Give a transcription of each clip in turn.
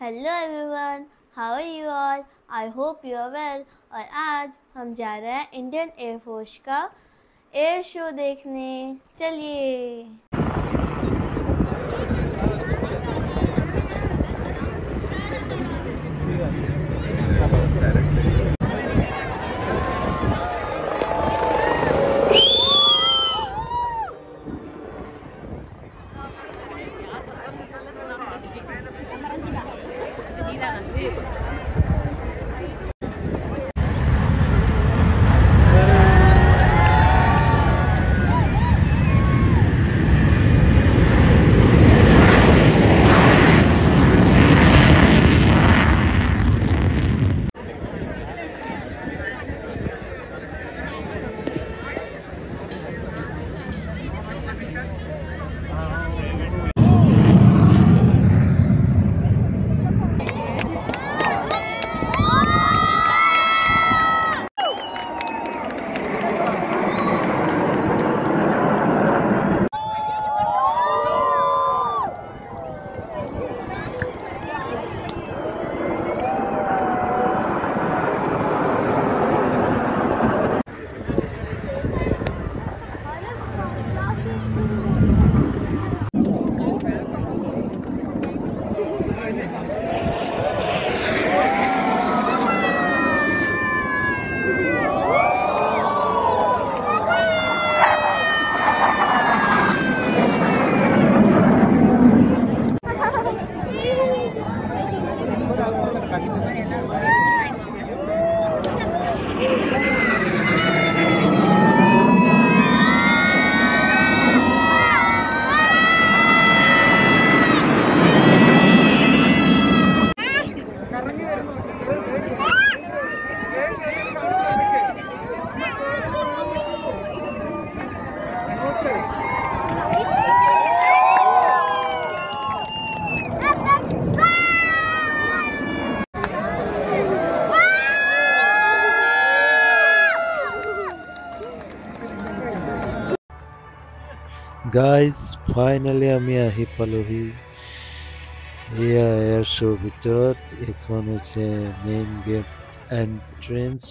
Hello everyone, how are you all? I hope you are well. और आज हम जा रहे हैं इंडियन एयरफोर्स का एयर शो देखने। चलिए। Guys, finally আমি আহি পালোহি এয়া এয়াৰ শ্ব'ৰ ভিতৰত। এইখন হৈছে মেইন গেট এণ্ট্ৰেঞ্চ।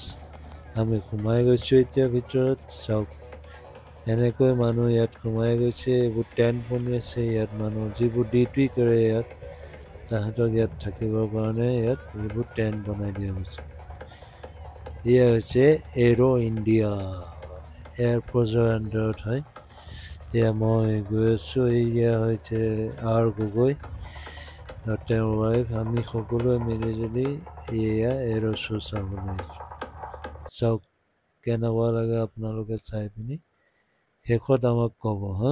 আমি সোমাই গৈছোঁ এতিয়া ভিতৰত। চাওক, এনেকৈ মানুহ ইয়াত সোমাই গৈছে। এইবোৰ টেণ্ট বনি আছে ইয়াত। মানুহ যিবোৰ ডিউটি কৰে ইয়াত, তাহাঁতক ইয়াত থাকিবৰ কাৰণে ইয়াত এইবোৰ টেণ্ট বনাই দিয়া হৈছে। এয়া হৈছে এৰো ইণ্ডিয়া এয়াৰফ'ৰ্চৰ আণ্ডাৰত হয়। এয়া মই গৈ আছোঁ। এয়া হৈছে আৰ গগৈ আৰু তেওঁৰ ৱাইফ। আমি সকলোৱে মিলিজুলি এয়া এৰ' শ্ব' চাবলৈ আহিছোঁ। চাওক কেনেকুৱা লাগে আপোনালোকে চাই পিনি শেষত আমাক ক'ব হা।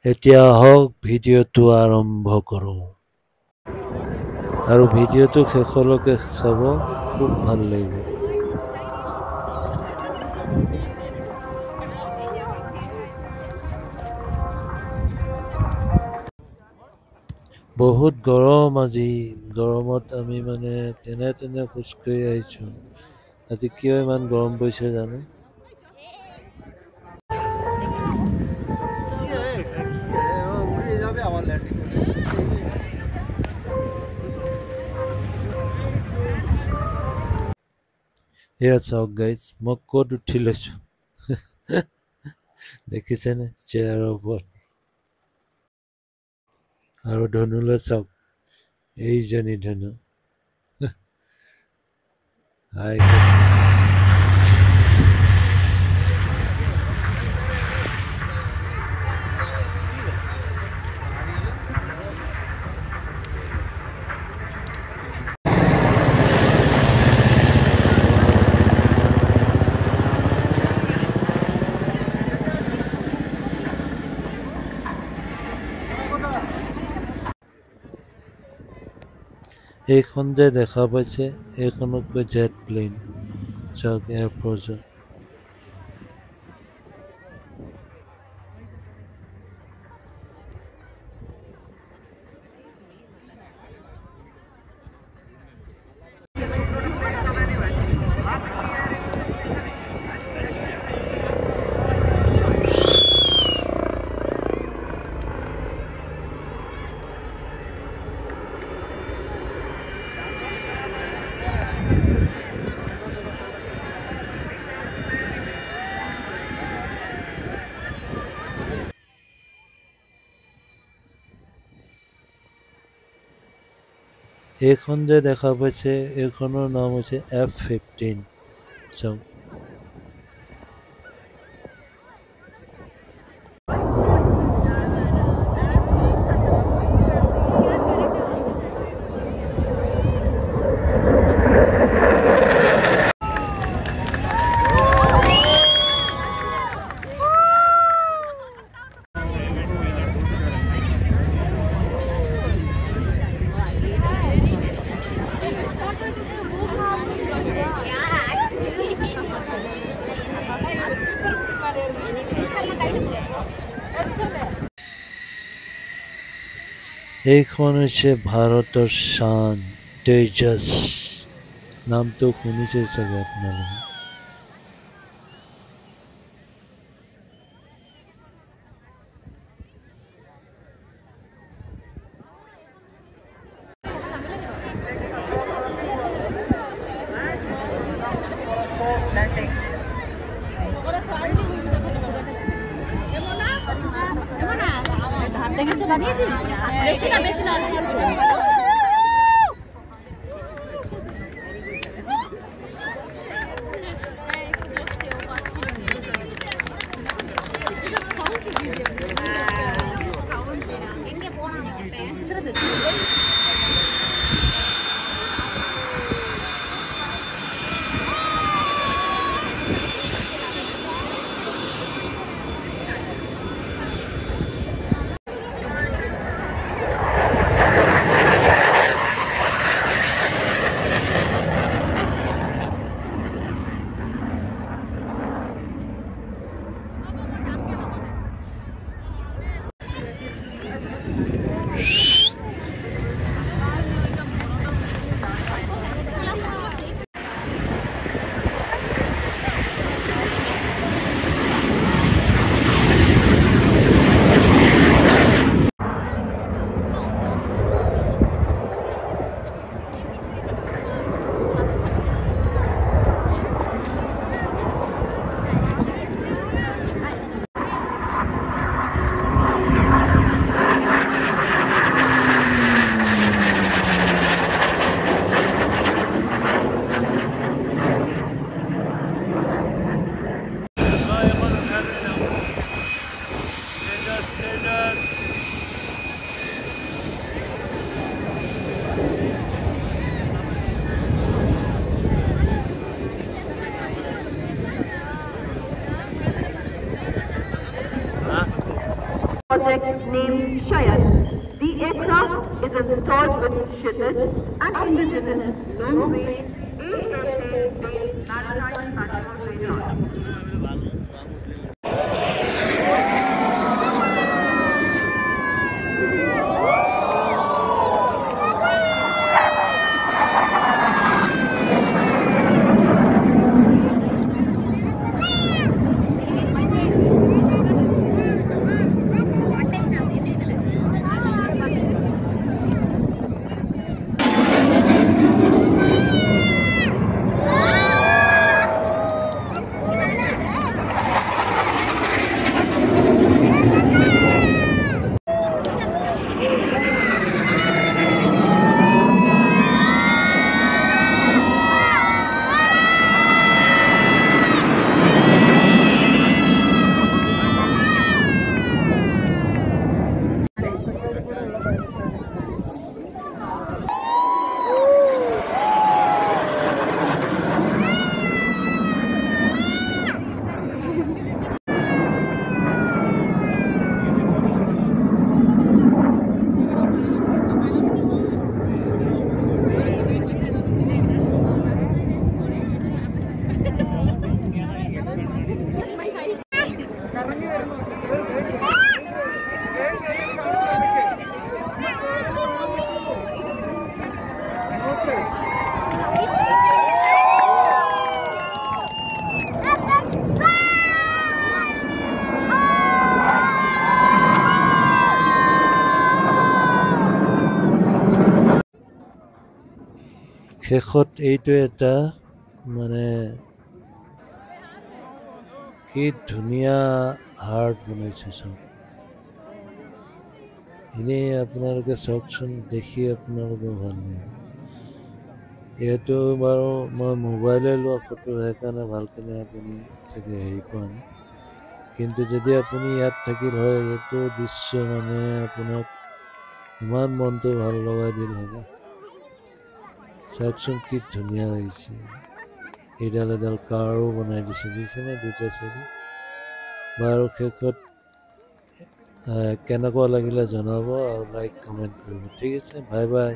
এতিয়া আহক ভিডিঅ'টো আৰম্ভ কৰোঁ আৰু ভিডিঅ'টো শেষলৈকে চাব, খুব ভাল লাগিব। বহুত গৰম আজি। গৰমত আমি মানে তেনে তেনে খোজকাঢ়ি আহিছোঁ। আজি কিয় ইমান গৰম পৰিছে জানো। এয়া চাওক গাইজ, মই ক'ত উঠি লৈছোঁ দেখিছেনে, চেয়াৰৰ ওপৰত। আৰু ধনুলৈ চাওক, এইজনী ধনু হাই। এইখন যে দেখা পাইছে, এইখনতকৈ জেট প্লেন। চাওক এয়াৰফ'ৰ্চৰ। এইখন যে দেখা পাইছে এইখনৰ নাম হৈছে F-15 চাওক এইখন হৈছে ভাৰতৰ শান তেজস নামটো শুনিছে চাগে আপোনালোকে দেখেছে বানিয়েছিস বেশি না Project named Shayad. The aircraft is installed with Kshitij, an indigenous, long-range, air-based maritime patrol radar. শেষত এইটো এটা মানে কি ধুনীয়া হাৰ্ট বনাইছে চাওক এনেই আপোনালোকে চাওকচোন দেখি আপোনালোকে ভাল লাগিব এইটো বাৰু মই মোবাইলে লোৱা ফটো সেইকাৰণে ভালকৈ আপুনি চাগে হেৰি পোৱা নাই কিন্তু যদি আপুনি ইয়াত থাকিল হয় এইটো দৃশ্য মানে আপোনাক ইমান মনটো ভাল লগাই দিল হয় না চাওকচোন কি ধুনীয়া লাগিছে এডাল এডাল কাৰো বনাই দিছে দেখিছেনে দুইটা চাইডে বাৰু শেষত কেনেকুৱা লাগিলে জনাব আৰু লাইক কমেণ্ট কৰিব ঠিক আছে বাই বাই